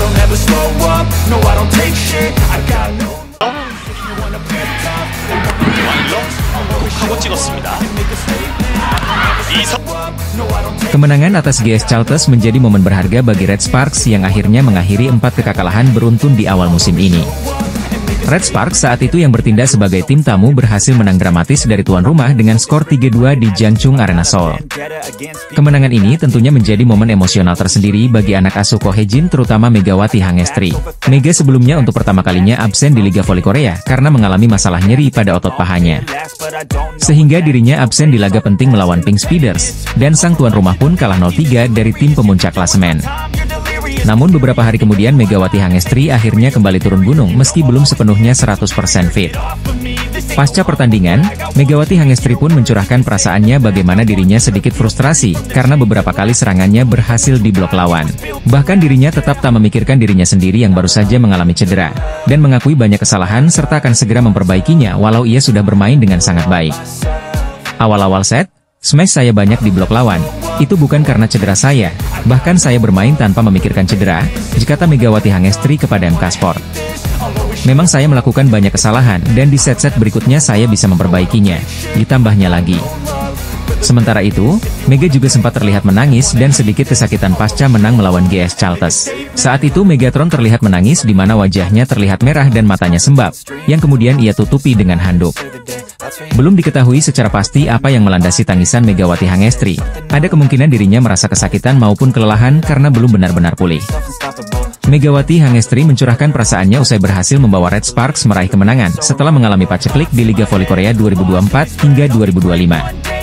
don't ever slow up, no I don't take shit, I got no 하고 찍었습니다. Kemenangan atas GS Charlton menjadi momen berharga bagi Red Sparks yang akhirnya mengakhiri 4 kekalahan beruntun di awal musim ini. Red Sparks saat itu yang bertindak sebagai tim tamu berhasil menang dramatis dari tuan rumah dengan skor 3-2 di Jangchung Arena Seoul. Kemenangan ini tentunya menjadi momen emosional tersendiri bagi anak asuh Ko Hye-jin terutama Megawati Hangestri. Mega sebelumnya untuk pertama kalinya absen di Liga Voli Korea karena mengalami masalah nyeri pada otot pahanya. Sehingga dirinya absen di laga penting melawan Pink Speeders, dan sang tuan rumah pun kalah 0-3 dari tim pemuncak klasemen. Namun beberapa hari kemudian Megawati Hangestri akhirnya kembali turun gunung meski belum sepenuhnya 100% fit. Pasca pertandingan, Megawati Hangestri pun mencurahkan perasaannya bagaimana dirinya sedikit frustrasi karena beberapa kali serangannya berhasil diblok lawan. Bahkan dirinya tetap tak memikirkan dirinya sendiri yang baru saja mengalami cedera, dan mengakui banyak kesalahan serta akan segera memperbaikinya walau ia sudah bermain dengan sangat baik. Awal-awal set, smash saya banyak di blok lawan. Itu bukan karena cedera saya, bahkan saya bermain tanpa memikirkan cedera, kata Megawati Hangestri kepada MK Sport. Memang saya melakukan banyak kesalahan dan di set-set berikutnya saya bisa memperbaikinya, ditambahnya lagi. Sementara itu, Mega juga sempat terlihat menangis dan sedikit kesakitan pasca menang melawan GS Charlton. Saat itu Megatron terlihat menangis di mana wajahnya terlihat merah dan matanya sembab, yang kemudian ia tutupi dengan handuk. Belum diketahui secara pasti apa yang melandasi tangisan Megawati Hangestri. Ada kemungkinan dirinya merasa kesakitan maupun kelelahan karena belum benar-benar pulih. Megawati Hangestri mencurahkan perasaannya usai berhasil membawa Red Sparks meraih kemenangan setelah mengalami paceklik di Liga Voli Korea 2024 hingga 2025.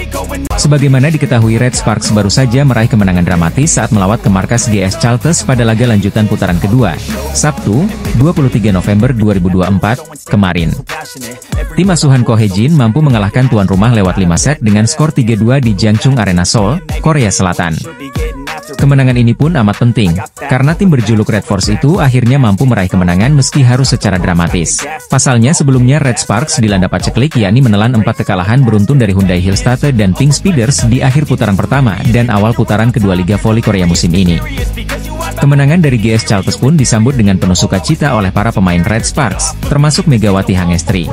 Sebagaimana diketahui Red Sparks baru saja meraih kemenangan dramatis saat melawat ke markas GS Charlton pada laga lanjutan putaran kedua, Sabtu, 23 November 2024, kemarin. Tim asuhan Ko Hye-jin mampu mengalahkan tuan rumah lewat 5 set dengan skor 3-2 di Jangchung Arena Seoul, Korea Selatan. Kemenangan ini pun amat penting, karena tim berjuluk Red Force itu akhirnya mampu meraih kemenangan meski harus secara dramatis. Pasalnya sebelumnya Red Sparks dilanda paceklik yakni menelan 4 kekalahan beruntun dari Hyundai Hillstate dan Pink Speeders di akhir putaran pertama dan awal putaran kedua Liga Voli Korea musim ini. Kemenangan dari GS Charlton pun disambut dengan penuh sukacita oleh para pemain Red Sparks, termasuk Megawati Hangestri.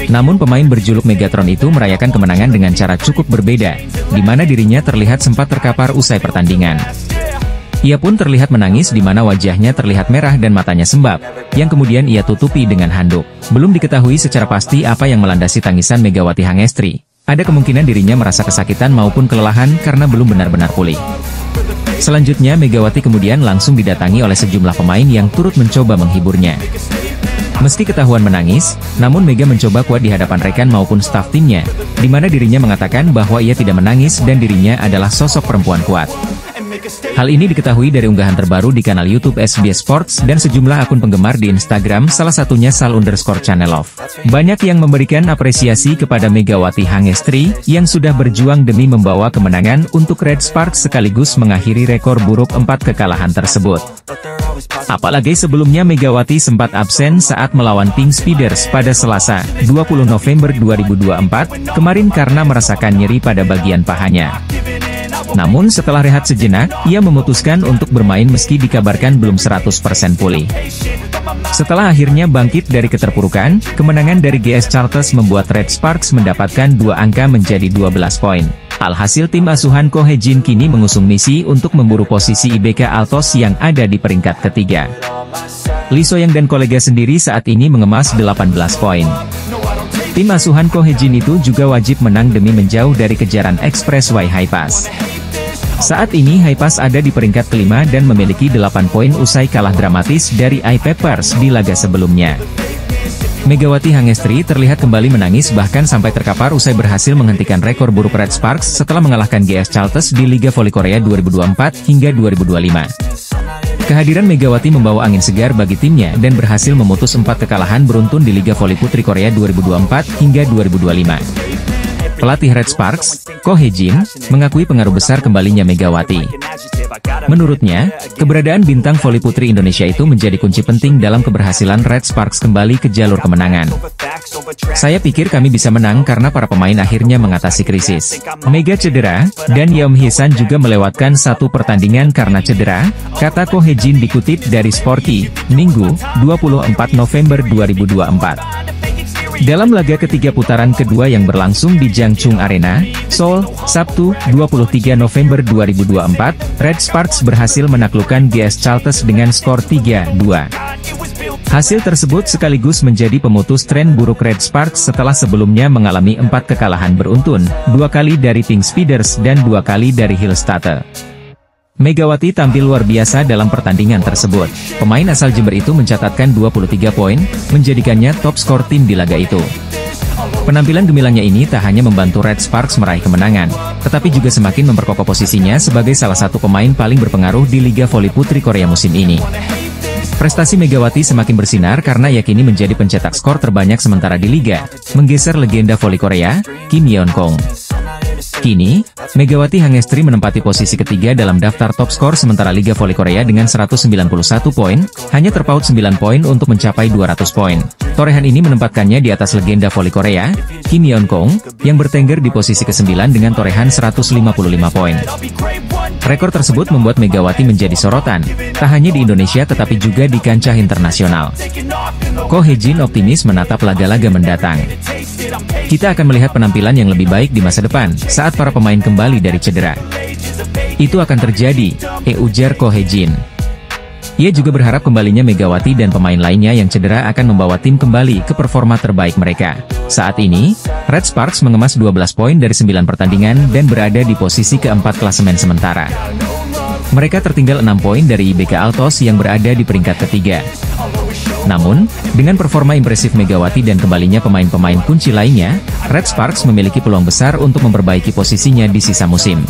Namun pemain berjuluk Megatron itu merayakan kemenangan dengan cara cukup berbeda, di mana dirinya terlihat sempat terkapar usai pertandingan. Ia pun terlihat menangis di mana wajahnya terlihat merah dan matanya sembab, yang kemudian ia tutupi dengan handuk. Belum diketahui secara pasti apa yang melandasi tangisan Megawati Hangestri. Ada kemungkinan dirinya merasa kesakitan maupun kelelahan karena belum benar-benar pulih. Selanjutnya Megawati kemudian langsung didatangi oleh sejumlah pemain yang turut mencoba menghiburnya. Meski ketahuan menangis, namun Mega mencoba kuat di hadapan rekan maupun staf timnya, di mana dirinya mengatakan bahwa ia tidak menangis dan dirinya adalah sosok perempuan kuat. Hal ini diketahui dari unggahan terbaru di kanal YouTube SBS Sports dan sejumlah akun penggemar di Instagram, salah satunya Sal_Channelov. Banyak yang memberikan apresiasi kepada Megawati Hangestri, yang sudah berjuang demi membawa kemenangan untuk Red Sparks sekaligus mengakhiri rekor buruk 4 kekalahan tersebut. Apalagi sebelumnya Megawati sempat absen saat melawan Pink Speeders pada Selasa, 20 November 2024, kemarin karena merasakan nyeri pada bagian pahanya. Namun setelah rehat sejenak, ia memutuskan untuk bermain meski dikabarkan belum 100% pulih. Setelah akhirnya bangkit dari keterpurukan, kemenangan dari GS Charlton membuat Red Sparks mendapatkan 2 angka menjadi 12 poin. Alhasil tim asuhan Ko Hye-jin kini mengusung misi untuk memburu posisi IBK Altos yang ada di peringkat ketiga. Lee So-young dan kolega sendiri saat ini mengemas 18 poin. Tim asuhan Ko Hye-jin itu juga wajib menang demi menjauh dari kejaran Expressway Highpass. Saat ini Highpass ada di peringkat kelima dan memiliki 8 poin usai kalah dramatis dari I-Papers di laga sebelumnya. Megawati Hangestri terlihat kembali menangis bahkan sampai terkapar usai berhasil menghentikan rekor buruk Red Sparks setelah mengalahkan GS Charlton di Liga Voli Korea 2024 hingga 2025. Kehadiran Megawati membawa angin segar bagi timnya dan berhasil memutus 4 kekalahan beruntun di Liga Voli Putri Korea 2024 hingga 2025. Pelatih Red Sparks, Ko Hye-jin, mengakui pengaruh besar kembalinya Megawati. Menurutnya, keberadaan bintang voli putri Indonesia itu menjadi kunci penting dalam keberhasilan Red Sparks kembali ke jalur kemenangan. Saya pikir kami bisa menang karena para pemain akhirnya mengatasi krisis. Mega cedera, dan Yeom Hye-san juga melewatkan satu pertandingan karena cedera, kata Ko Hye-jin dikutip dari Sporty, Minggu, 24 November 2024. Dalam laga ketiga putaran kedua yang berlangsung di Jangchung Arena, Seoul, Sabtu, 23 November 2024, Red Sparks berhasil menaklukkan GS Chalters dengan skor 3-2. Hasil tersebut sekaligus menjadi pemutus tren buruk Red Sparks setelah sebelumnya mengalami 4 kekalahan beruntun, 2 kali dari Pink Speeders dan 2 kali dari Hillstatte. Megawati tampil luar biasa dalam pertandingan tersebut. Pemain asal Jember itu mencatatkan 23 poin, menjadikannya top skor tim di laga itu. Penampilan gemilangnya ini tak hanya membantu Red Sparks meraih kemenangan, tetapi juga semakin memperkokoh posisinya sebagai salah satu pemain paling berpengaruh di Liga Voli Putri Korea musim ini. Prestasi Megawati semakin bersinar karena ia kini menjadi pencetak skor terbanyak sementara di Liga, menggeser legenda voli Korea, Kim Yeon-kong. Kini, Megawati Hangestri menempati posisi ketiga dalam daftar top skor sementara Liga Voli Korea dengan 191 poin, hanya terpaut 9 poin untuk mencapai 200 poin. Torehan ini menempatkannya di atas legenda voli Korea, Kim Yeon-kong, yang bertengger di posisi ke-9 dengan torehan 155 poin. Rekor tersebut membuat Megawati menjadi sorotan, tak hanya di Indonesia tetapi juga di kancah internasional. Ko Hye-jin optimis menatap laga-laga mendatang. Kita akan melihat penampilan yang lebih baik di masa depan, saat para pemain kembali dari cedera. Itu akan terjadi, ujar Ko Hye-jin. Ia juga berharap kembalinya Megawati dan pemain lainnya yang cedera akan membawa tim kembali ke performa terbaik mereka. Saat ini, Red Sparks mengemas 12 poin dari 9 pertandingan dan berada di posisi keempat klasemen sementara. Mereka tertinggal 6 poin dari IBK Altos yang berada di peringkat ketiga. Namun, dengan performa impresif Megawati dan kembalinya pemain-pemain kunci lainnya, Red Sparks memiliki peluang besar untuk memperbaiki posisinya di sisa musim.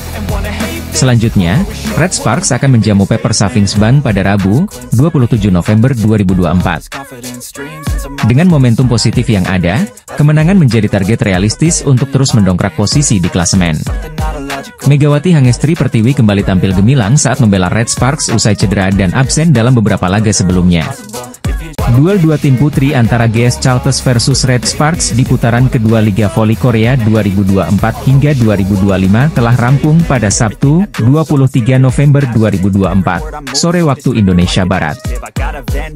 Selanjutnya, Red Sparks akan menjamu Pepper Savings Bank pada Rabu, 27 November 2024. Dengan momentum positif yang ada, kemenangan menjadi target realistis untuk terus mendongkrak posisi di klasemen. Megawati Hangestri Pertiwi kembali tampil gemilang saat membela Red Sparks usai cedera dan absen dalam beberapa laga sebelumnya. Duel dua tim putri antara GS Chalters versus Red Sparks di putaran kedua Liga Voli Korea 2024 hingga 2025 telah rampung pada Sabtu, 23 November 2024, sore waktu Indonesia Barat.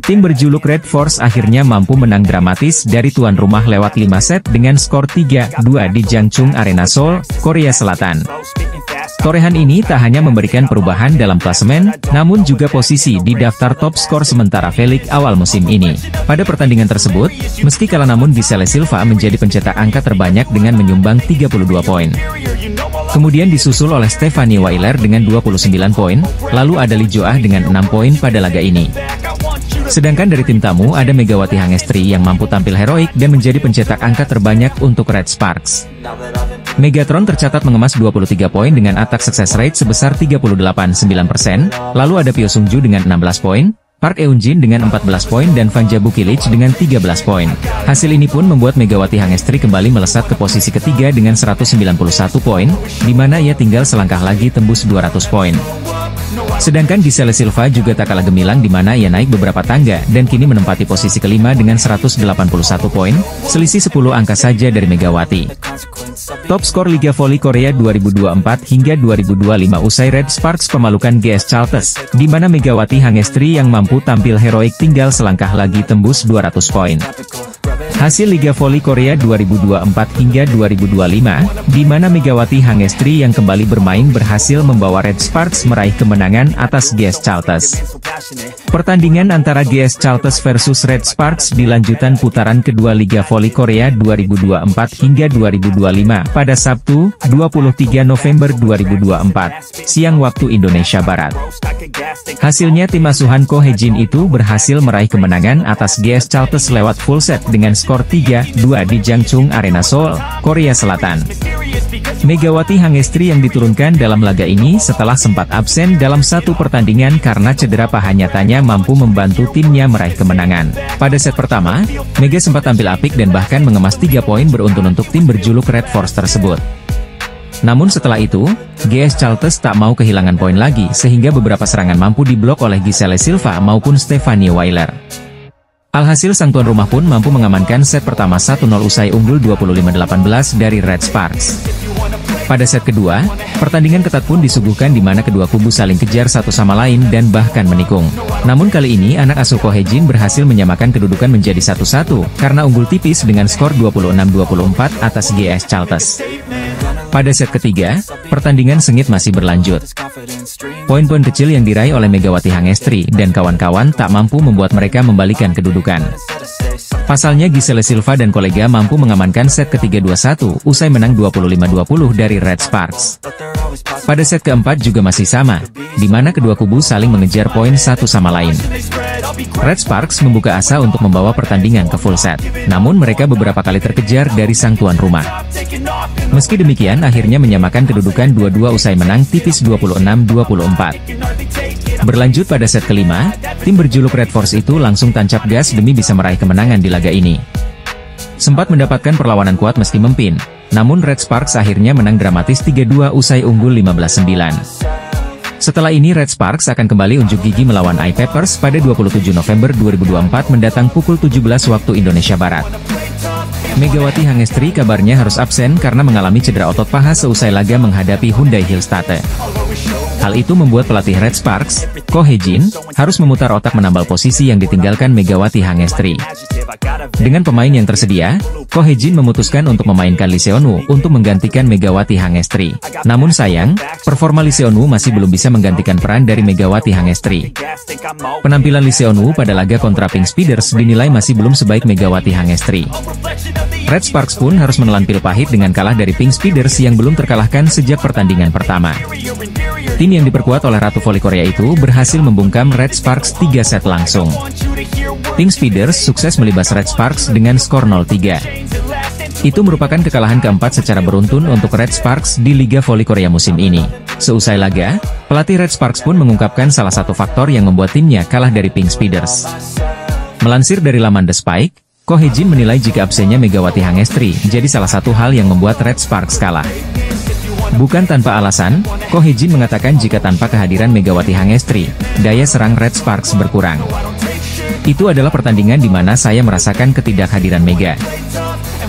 Tim berjuluk Red Force akhirnya mampu menang dramatis dari tuan rumah lewat 5 set dengan skor 3-2 di Jangchung Arena Seoul, Korea Selatan. Torehan ini tak hanya memberikan perubahan dalam klasemen, namun juga posisi di daftar top skor sementara V-League awal musim ini. Pada pertandingan tersebut, meski kalah namun Giselle Silva menjadi pencetak angka terbanyak dengan menyumbang 32 poin. Kemudian disusul oleh Stephanie Weiler dengan 29 poin, lalu ada Lee Jo-ah dengan 6 poin pada laga ini. Sedangkan dari tim tamu ada Megawati Hangestri yang mampu tampil heroik dan menjadi pencetak angka terbanyak untuk Red Sparks. Megatron tercatat mengemas 23 poin dengan attack success rate sebesar 38,9%, lalu ada Pyo Sung-ju dengan 16 poin, Park Eun-jin dengan 14 poin dan Vanja Bukilic dengan 13 poin. Hasil ini pun membuat Megawati Hangestri kembali melesat ke posisi ketiga dengan 191 poin, di mana ia tinggal selangkah lagi tembus 200 poin. Sedangkan Giselle Silva juga tak kalah gemilang di mana ia naik beberapa tangga dan kini menempati posisi kelima dengan 181 poin, selisih 10 angka saja dari Megawati. Top skor Liga Voli Korea 2024 hingga 2025 usai Red Sparks pemalukan GS Chalters, di mana Megawati Hangestri yang mampu tampil heroik tinggal selangkah lagi tembus 200 poin. Hasil Liga Voli Korea 2024 hingga 2025, di mana Megawati Hangestri yang kembali bermain berhasil membawa Red Sparks meraih kemenangan atas GS Chalters. Pertandingan antara GS Chalters versus Red Sparks di lanjutan putaran kedua Liga Voli Korea 2024 hingga 2025 pada Sabtu, 23 November 2024, siang waktu Indonesia Barat. Hasilnya tim asuhan Ko Hye-jin itu berhasil meraih kemenangan atas GS Chalters lewat full set dengan skor 3-2 di Jangchung Arena Seoul, Korea Selatan. Megawati Hangestri yang diturunkan dalam laga ini setelah sempat absen dalam satu pertandingan karena cedera paha nyatanya mampu membantu timnya meraih kemenangan. Pada set pertama, Mega sempat tampil apik dan bahkan mengemas 3 poin beruntun untuk tim berjuluk Red Force tersebut. Namun setelah itu, GS Chalters tak mau kehilangan poin lagi sehingga beberapa serangan mampu diblok oleh Giselle Silva maupun Stephanie Wailer. Alhasil sang tuan rumah pun mampu mengamankan set pertama 1-0 usai unggul 25-18 dari Red Sparks. Pada set kedua, pertandingan ketat pun disuguhkan di mana kedua kubu saling kejar satu sama lain dan bahkan menikung. Namun kali ini anak asuh Ko Hye-jin berhasil menyamakan kedudukan menjadi 1-1 karena unggul tipis dengan skor 26-24 atas GS Chalters. Pada set ketiga, pertandingan sengit masih berlanjut. Poin-poin kecil yang diraih oleh Megawati Hangestri dan kawan-kawan tak mampu membuat mereka membalikan kedudukan. Pasalnya Giselle Silva dan kolega mampu mengamankan set ketiga 2-1 usai menang 25-20 dari Red Sparks. Pada set keempat juga masih sama, di mana kedua kubu saling mengejar poin satu sama lain. Red Sparks membuka asa untuk membawa pertandingan ke full set, namun mereka beberapa kali terkejar dari sang tuan rumah. Meski demikian akhirnya menyamakan kedudukan 2-2 usai menang tipis 26-24. Berlanjut pada set kelima, tim berjuluk Red Force itu langsung tancap gas demi bisa meraih kemenangan di laga ini. Sempat mendapatkan perlawanan kuat meski memimpin, namun Red Sparks akhirnya menang dramatis 3-2 usai unggul 15-9. Setelah ini Red Sparks akan kembali unjuk gigi melawan I-Peppers pada 27 November 2024 mendatang pukul 17 waktu Indonesia Barat. Megawati Hangestri kabarnya harus absen karena mengalami cedera otot paha seusai laga menghadapi Hyundai Hillstate. Hal itu membuat pelatih Red Sparks, Ko Hye-jin, harus memutar otak menambal posisi yang ditinggalkan Megawati Hangestri. Dengan pemain yang tersedia, Ko Hye-jin memutuskan untuk memainkan Lee Seon-woo untuk menggantikan Megawati Hangestri. Namun sayang, performa Lee Seon-woo masih belum bisa menggantikan peran dari Megawati Hangestri. Penampilan Lee Seon-woo pada laga kontra Pink Speeders dinilai masih belum sebaik Megawati Hangestri. Red Sparks pun harus menelan pil pahit dengan kalah dari Pink Speeders yang belum terkalahkan sejak pertandingan pertama. Tim yang diperkuat oleh Ratu Voli Korea itu berhasil membungkam Red Sparks 3 set langsung. Pink Speeders sukses melibas Red Sparks dengan skor 0-3. Itu merupakan kekalahan keempat secara beruntun untuk Red Sparks di Liga Voli Korea musim ini. Seusai laga, pelatih Red Sparks pun mengungkapkan salah satu faktor yang membuat timnya kalah dari Pink Speeders. Melansir dari laman The Spike, Ko Hye-jin menilai jika absennya Megawati Hangestri jadi salah satu hal yang membuat Red Sparks kalah. Bukan tanpa alasan, Ko Hye-jin mengatakan jika tanpa kehadiran Megawati Hangestri, daya serang Red Sparks berkurang. Itu adalah pertandingan di mana saya merasakan ketidakhadiran Mega.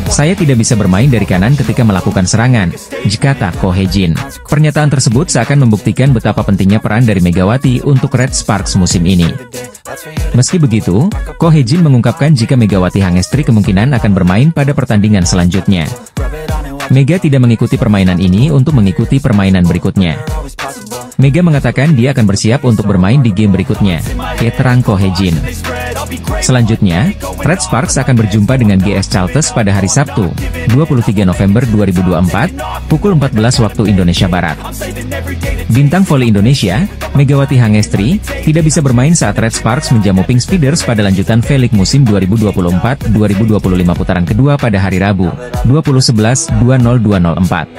Saya tidak bisa bermain dari kanan ketika melakukan serangan, kata Ko Hye-jin. Pernyataan tersebut seakan membuktikan betapa pentingnya peran dari Megawati untuk Red Sparks musim ini. Meski begitu, Ko Hye-jin mengungkapkan jika Megawati Hangestri kemungkinan akan bermain pada pertandingan selanjutnya. Mega tidak mengikuti permainan ini untuk mengikuti permainan berikutnya. Mega mengatakan dia akan bersiap untuk bermain di game berikutnya, terang Ko Hye-jin. Selanjutnya, Red Sparks akan berjumpa dengan GS Chalters pada hari Sabtu, 23 November 2024, pukul 14 waktu Indonesia Barat. Bintang voli Indonesia, Megawati Hangestri, tidak bisa bermain saat Red Sparks menjamu Pink Speeders pada lanjutan V-League musim 2024-2025 putaran kedua pada hari Rabu, 20/11/2024.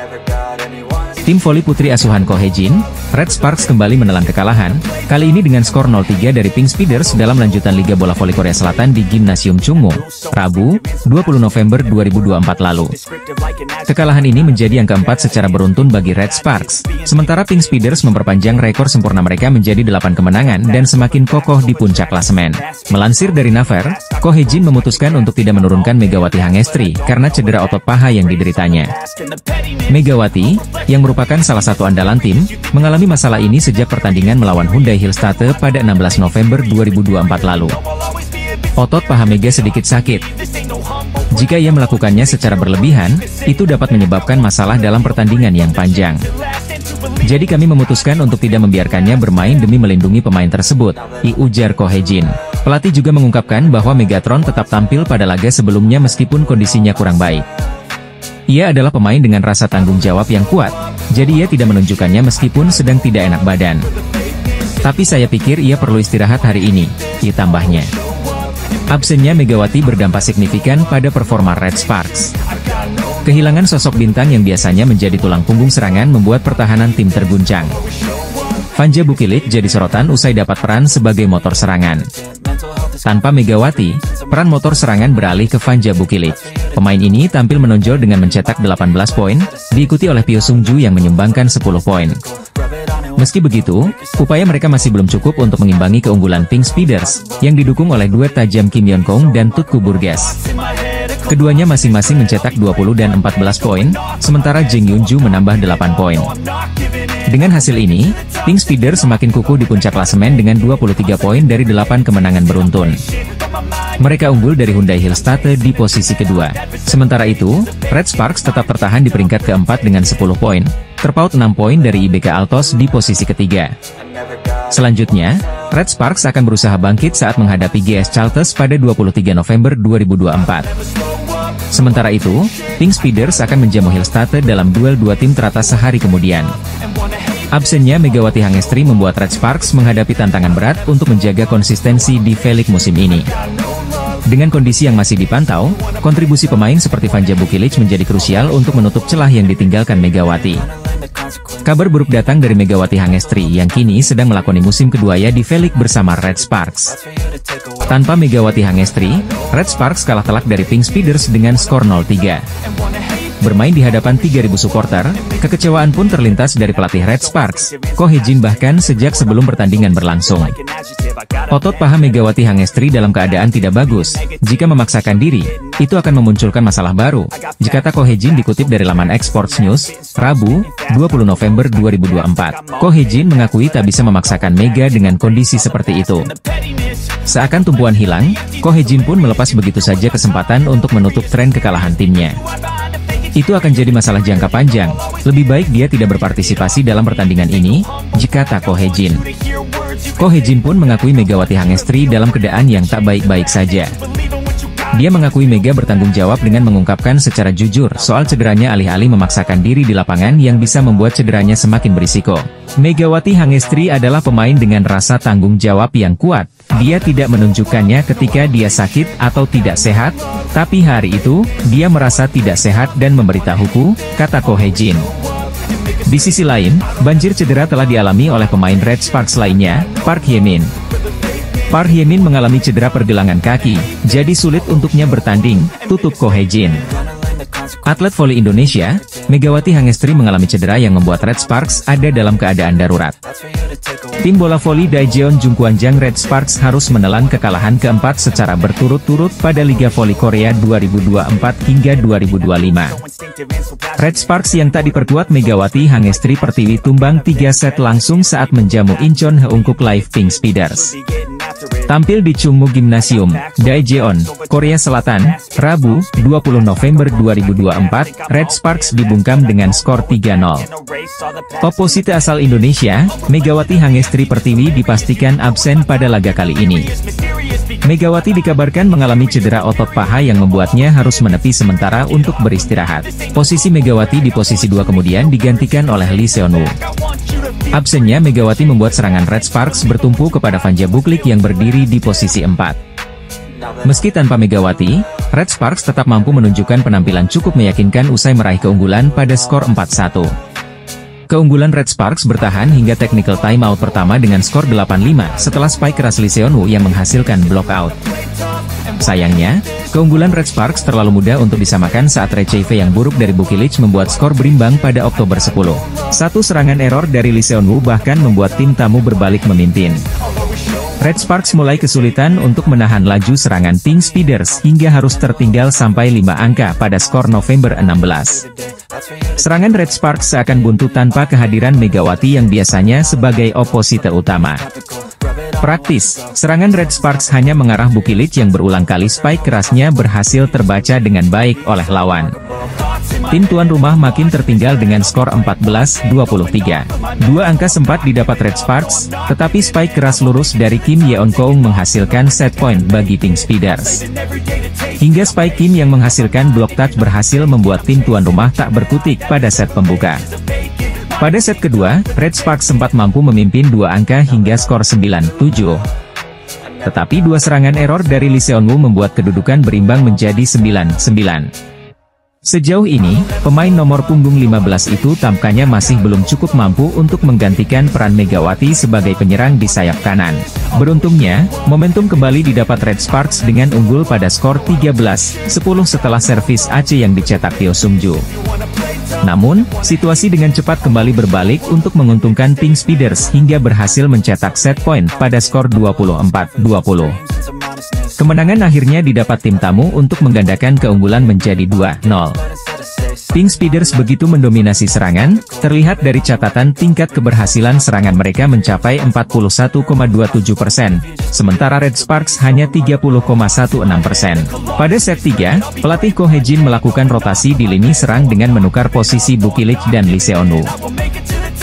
Tim voli putri asuhan Ko Hye-jin, Red Sparks kembali menelan kekalahan, kali ini dengan skor 0-3 dari Pink Speeders dalam lanjutan Liga Bola Voli Korea Selatan di Gimnasium Chungmo, Rabu, 20 November 2024 lalu. Kekalahan ini menjadi yang keempat secara beruntun bagi Red Sparks, sementara Pink Speeders memperpanjang rekor sempurna mereka menjadi 8 kemenangan dan semakin kokoh di puncak klasemen. Melansir dari Naver, Ko Hye-jin memutuskan untuk tidak menurunkan Megawati Hangestri karena cedera otot paha yang dideritanya. Megawati, yang merupakan salah satu andalan tim, mengalami masalah ini sejak pertandingan melawan Hyundai Hillstate pada 16 November 2024 lalu. Otot paha Mega sedikit sakit. Jika ia melakukannya secara berlebihan, itu dapat menyebabkan masalah dalam pertandingan yang panjang. Jadi kami memutuskan untuk tidak membiarkannya bermain demi melindungi pemain tersebut, ujar Ko Hye-jin. Pelatih juga mengungkapkan bahwa Megatron tetap tampil pada laga sebelumnya meskipun kondisinya kurang baik. Ia adalah pemain dengan rasa tanggung jawab yang kuat, jadi ia tidak menunjukkannya meskipun sedang tidak enak badan. Tapi saya pikir ia perlu istirahat hari ini, tambahnya. Absennya Megawati berdampak signifikan pada performa Red Sparks. Kehilangan sosok bintang yang biasanya menjadi tulang punggung serangan membuat pertahanan tim terguncang. Vanja Bukilic jadi sorotan usai dapat peran sebagai motor serangan. Tanpa Megawati, peran motor serangan beralih ke Vanja Bukilic. Pemain ini tampil menonjol dengan mencetak 18 poin, diikuti oleh Pyo Sung-ju yang menyumbangkan 10 poin. Meski begitu, upaya mereka masih belum cukup untuk mengimbangi keunggulan Pink Speeders, yang didukung oleh duet tajam Kim Yeon Kong dan Tutku Burgess. Keduanya masing-masing mencetak 20 dan 14 poin, sementara Jang Yoon-ju menambah 8 poin. Dengan hasil ini, Pink Speeders semakin kukuh di puncak klasemen dengan 23 poin dari 8 kemenangan beruntun. Mereka unggul dari Hyundai Hillstatte di posisi kedua. Sementara itu, Red Sparks tetap tertahan di peringkat keempat dengan 10 poin, terpaut 6 poin dari IBK Altos di posisi ketiga. Selanjutnya, Red Sparks akan berusaha bangkit saat menghadapi GS Charlton pada 23 November 2024. Sementara itu, Pink Speeders akan menjamu Hillstatte dalam duel dua tim teratas sehari kemudian. Absennya Megawati Hangestri membuat Red Sparks menghadapi tantangan berat untuk menjaga konsistensi di V-League musim ini. Dengan kondisi yang masih dipantau, kontribusi pemain seperti Vanja Bukilic menjadi krusial untuk menutup celah yang ditinggalkan Megawati. Kabar buruk datang dari Megawati Hangestri yang kini sedang melakoni musim keduanya di V-League bersama Red Sparks. Tanpa Megawati Hangestri, Red Sparks kalah telak dari Pink Speeders dengan skor 0-3. Bermain di hadapan 3.000 supporter, kekecewaan pun terlintas dari pelatih Red Sparks, Ko Hye-jin bahkan sejak sebelum pertandingan berlangsung. Otot paha Megawati Hangestri dalam keadaan tidak bagus. Jika memaksakan diri, itu akan memunculkan masalah baru, jika Ko Hye-jin dikutip dari laman Exports News, Rabu, 20 November 2024. Ko Hye-jin mengakui tak bisa memaksakan Mega dengan kondisi seperti itu. Seakan tumpuan hilang, Ko Hye-jin pun melepas begitu saja kesempatan untuk menutup tren kekalahan timnya. Itu akan jadi masalah jangka panjang. Lebih baik dia tidak berpartisipasi dalam pertandingan ini, jika tak Ko Hye-jin. Ko Hye-jin pun mengakui Megawati Hangestri dalam keadaan yang tak baik-baik saja. Dia mengakui Mega bertanggung jawab dengan mengungkapkan secara jujur soal cederanya alih-alih memaksakan diri di lapangan yang bisa membuat cederanya semakin berisiko. Megawati Hangestri adalah pemain dengan rasa tanggung jawab yang kuat. Dia tidak menunjukkannya ketika dia sakit atau tidak sehat, tapi hari itu, dia merasa tidak sehat dan memberitahuku, kata Ko Hye-jin. Di sisi lain, banjir cedera telah dialami oleh pemain Red Sparks lainnya, Park Hye-min. Park Hye-min mengalami cedera pergelangan kaki, jadi sulit untuknya bertanding, tutup Ko Hye-jin. Atlet voli Indonesia, Megawati Hangestri mengalami cedera yang membuat Red Sparks ada dalam keadaan darurat. Tim bola voli Daejeon Jungkwanjang Red Sparks harus menelan kekalahan keempat secara berturut-turut pada Liga Voli Korea 2024 hingga 2025. Red Sparks yang tak diperkuat Megawati Hangestri Pertiwi tumbang 3 set langsung saat menjamu Incheon Heungkuk Live Pink Speeders. Tampil di Chungmu Gymnasium, Daejeon, Korea Selatan, Rabu, 20 November 2024, Red Sparks dibungkam dengan skor 3-0. Oposite asal Indonesia, Megawati Hangestri Pertiwi dipastikan absen pada laga kali ini. Megawati dikabarkan mengalami cedera otot paha yang membuatnya harus menepi sementara untuk beristirahat. Posisi Megawati di posisi 2 kemudian digantikan oleh Lee Seon-woo. Absennya Megawati membuat serangan Red Sparks bertumpu kepada Vanja Bukilic yang berdiri di posisi 4. Meski tanpa Megawati, Red Sparks tetap mampu menunjukkan penampilan cukup meyakinkan usai meraih keunggulan pada skor 4-1. Keunggulan Red Sparks bertahan hingga technical timeout pertama dengan skor 8-5 setelah spike keras Lee Seon-woo yang menghasilkan block out. Sayangnya, keunggulan Red Sparks terlalu mudah untuk disamakan saat receive yang buruk dari Bukilic membuat skor berimbang pada Oktober 10. Satu serangan error dari Lee Seon-woo bahkan membuat tim tamu berbalik memimpin. Red Sparks mulai kesulitan untuk menahan laju serangan Pink Speeders hingga harus tertinggal sampai 5 angka pada skor November 16. Serangan Red Sparks seakan buntu tanpa kehadiran Megawati yang biasanya sebagai oposite utama. Praktis, serangan Red Sparks hanya mengarah Bukilic yang berulang kali spike kerasnya berhasil terbaca dengan baik oleh lawan. Tim tuan rumah makin tertinggal dengan skor 14-23. Dua angka sempat didapat Red Sparks, tetapi spike keras lurus dari Kim Yeon Kong menghasilkan set point bagi Pink Speeders. Hingga spike Kim yang menghasilkan block touch berhasil membuat tim tuan rumah tak berkutik pada set pembuka. Pada set kedua, Red Sparks sempat mampu memimpin 2 angka hingga skor 9-7. Tetapi 2 serangan error dari Lee Seon-woo membuat kedudukan berimbang menjadi 9-9. Sejauh ini, pemain nomor punggung 15 itu tampaknya masih belum cukup mampu untuk menggantikan peran Megawati sebagai penyerang di sayap kanan. Beruntungnya, momentum kembali didapat Red Sparks dengan unggul pada skor 13-10 setelah servis Aceh yang dicetak Teo Sungju. Namun, situasi dengan cepat kembali berbalik untuk menguntungkan Pink Speeders hingga berhasil mencetak set point pada skor 24-20. Kemenangan akhirnya didapat tim tamu untuk menggandakan keunggulan menjadi 2-0. Pink Speeders begitu mendominasi serangan, terlihat dari catatan tingkat keberhasilan serangan mereka mencapai 41,27%, sementara Red Sparks hanya 30,16%. Pada set 3, pelatih Ko Hye-jin melakukan rotasi di lini serang dengan menukar posisi Bukilik dan Lee Seon-woo.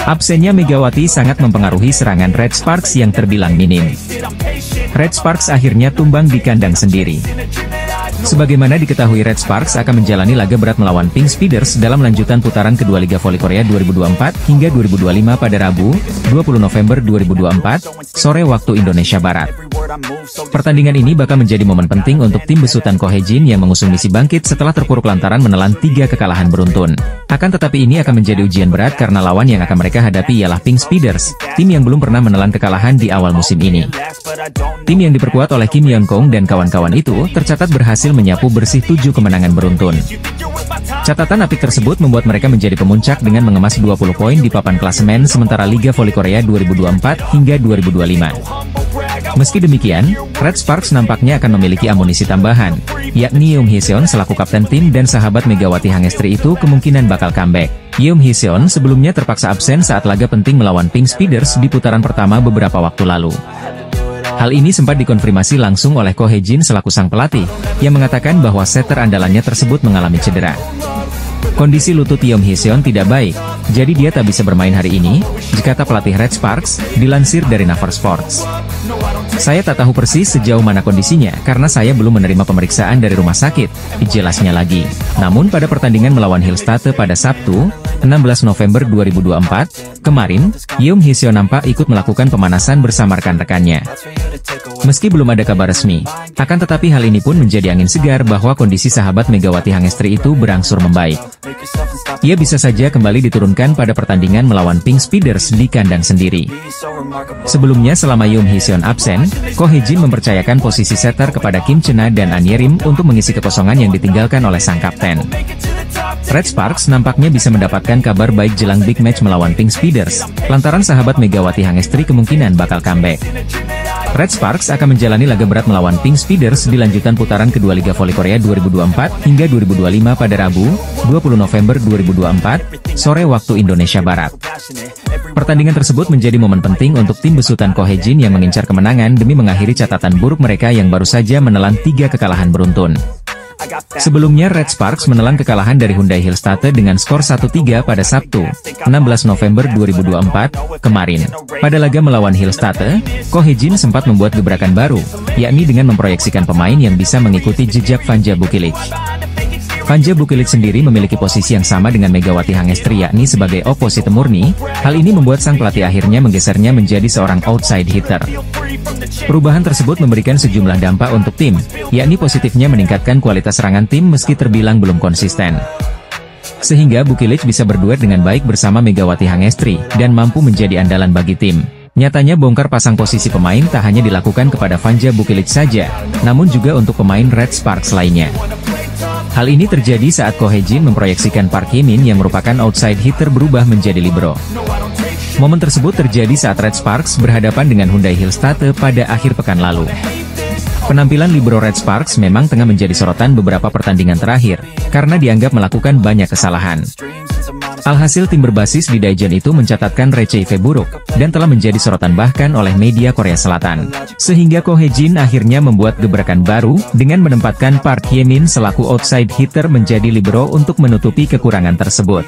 Absennya Megawati sangat mempengaruhi serangan Red Sparks yang terbilang minim. Red Sparks akhirnya tumbang di kandang sendiri. Sebagaimana diketahui, Red Sparks akan menjalani laga berat melawan Pink Speeders dalam lanjutan putaran kedua Liga Voli Korea 2024 hingga 2025 pada Rabu, 20 November 2024, sore waktu Indonesia Barat. Pertandingan ini bakal menjadi momen penting untuk tim besutan Ko Hye-jin yang mengusung misi bangkit setelah terpuruk lantaran menelan 3 kekalahan beruntun. Akan tetapi ini akan menjadi ujian berat karena lawan yang akan mereka hadapi ialah Pink Speeders, tim yang belum pernah menelan kekalahan di awal musim ini. Tim yang diperkuat oleh Kim Yeon-kong dan kawan-kawan itu tercatat berhasil menyapu bersih 7 kemenangan beruntun. Catatan apik tersebut membuat mereka menjadi pemuncak dengan mengemas 20 poin di papan klasemen sementara Liga Voli Korea 2024 hingga 2025. Meski demikian, Red Sparks nampaknya akan memiliki amunisi tambahan, yakni Yeom Hee-seon selaku kapten tim dan sahabat Megawati Hangestri itu kemungkinan bakal comeback. Yeom Hee-seon sebelumnya terpaksa absen saat laga penting melawan Pink Speeders di putaran pertama beberapa waktu lalu. Hal ini sempat dikonfirmasi langsung oleh Ko Hye-jin selaku sang pelatih, yang mengatakan bahwa setter andalannya tersebut mengalami cedera. Kondisi lutut Yeom Hee-seon tidak baik, jadi dia tak bisa bermain hari ini, kata pelatih Red Sparks, dilansir dari Naver Sports. Saya tak tahu persis sejauh mana kondisinya karena saya belum menerima pemeriksaan dari rumah sakit, jelasnya lagi. Namun pada pertandingan melawan Hillstate pada Sabtu, 16 November 2024, kemarin, Yeom Hee-seon nampak ikut melakukan pemanasan bersama rekan-rekannya. Meski belum ada kabar resmi, akan tetapi hal ini pun menjadi angin segar bahwa kondisi sahabat Megawati Hangestri itu berangsur membaik. Ia bisa saja kembali diturunkan pada pertandingan melawan Pink Speeders di kandang sendiri. Sebelumnya selama Yeom Hee-seon absen, Ko Hye-jin mempercayakan posisi setter kepada Kim Chena dan An Yerim untuk mengisi kekosongan yang ditinggalkan oleh sang kapten. Red Sparks nampaknya bisa mendapatkan kabar baik jelang big match melawan Pink Speeders, lantaran sahabat Megawati Hangestri kemungkinan bakal comeback. Red Sparks akan menjalani laga berat melawan Pink Speeders di lanjutan putaran kedua Liga Voli Korea 2024 hingga 2025 pada Rabu, 20 November 2024, sore waktu Indonesia Barat. Pertandingan tersebut menjadi momen penting untuk tim besutan Ko Hye-jin yang mengincar kemenangan demi mengakhiri catatan buruk mereka yang baru saja menelan 3 kekalahan beruntun. Sebelumnya Red Sparks menelan kekalahan dari Hyundai Hillstate dengan skor 1-3 pada Sabtu, 16 November 2024, kemarin. Pada laga melawan Hillstate, Ko Hye-jin sempat membuat gebrakan baru, yakni dengan memproyeksikan pemain yang bisa mengikuti jejak Vanja Bukilik. Vanja Bukilik sendiri memiliki posisi yang sama dengan Megawati Hangestri yakni sebagai opposite murni, hal ini membuat sang pelatih akhirnya menggesernya menjadi seorang outside hitter. Perubahan tersebut memberikan sejumlah dampak untuk tim, yakni positifnya meningkatkan kualitas serangan tim meski terbilang belum konsisten. Sehingga Bukilik bisa berduet dengan baik bersama Megawati Hangestri, dan mampu menjadi andalan bagi tim. Nyatanya bongkar pasang posisi pemain tak hanya dilakukan kepada Vanja Bukilik saja, namun juga untuk pemain Red Sparks lainnya. Hal ini terjadi saat Ko Hye-jin memproyeksikan Park Hye-min yang merupakan outside hitter berubah menjadi libero. Momen tersebut terjadi saat Red Sparks berhadapan dengan Hyundai Hillstate pada akhir pekan lalu. Penampilan libero Red Sparks memang tengah menjadi sorotan beberapa pertandingan terakhir, karena dianggap melakukan banyak kesalahan. Alhasil tim berbasis di Daejeon itu mencatatkan receive buruk, dan telah menjadi sorotan bahkan oleh media Korea Selatan. Sehingga Ko Hye-jin akhirnya membuat gebrakan baru, dengan menempatkan Park Hye-min selaku outside hitter menjadi libero untuk menutupi kekurangan tersebut.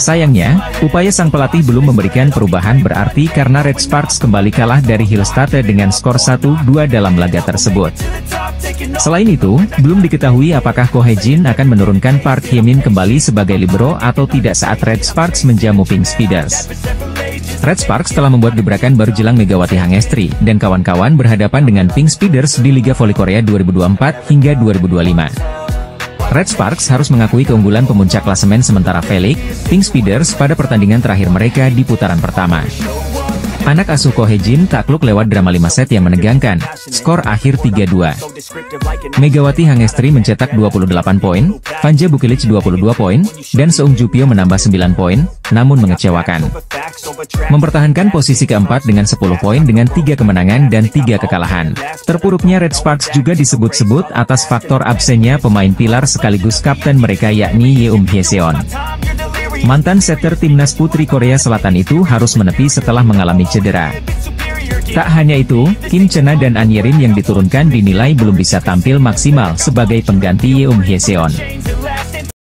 Sayangnya, upaya sang pelatih belum memberikan perubahan berarti karena Red Sparks kembali kalah dari Hillstate dengan skor 1-2 dalam laga tersebut. Selain itu, belum diketahui apakah Ko Hye-jin akan menurunkan Park Hye-min kembali sebagai libero atau tidak saat Red Sparks menjamu Pink Speeders. Red Sparks telah membuat gebrakan baru jelang Megawati Hangestri dan kawan-kawan berhadapan dengan Pink Speeders di Liga Voli Korea 2024 hingga 2025. Red Sparks harus mengakui keunggulan pemuncak klasemen sementara Felix, Pink Speeders pada pertandingan terakhir mereka di putaran pertama. Anak asuh Ko Hye-jin takluk lewat drama 5 set yang menegangkan, skor akhir 3-2. Megawati Hangestri mencetak 28 poin, Vanja Bukilic 22 poin, dan Seung Ju Pyo menambah 9 poin, namun mengecewakan. Mempertahankan posisi keempat dengan 10 poin dengan 3 kemenangan dan 3 kekalahan. Terpuruknya Red Sparks juga disebut-sebut atas faktor absennya pemain pilar sekaligus kapten mereka yakni Yeom Hye-seon. Mantan setter timnas putri Korea Selatan itu harus menepi setelah mengalami cedera. Tak hanya itu, Kim Chena dan An Yerin yang diturunkan dinilai belum bisa tampil maksimal sebagai pengganti Yeom Hye-seon.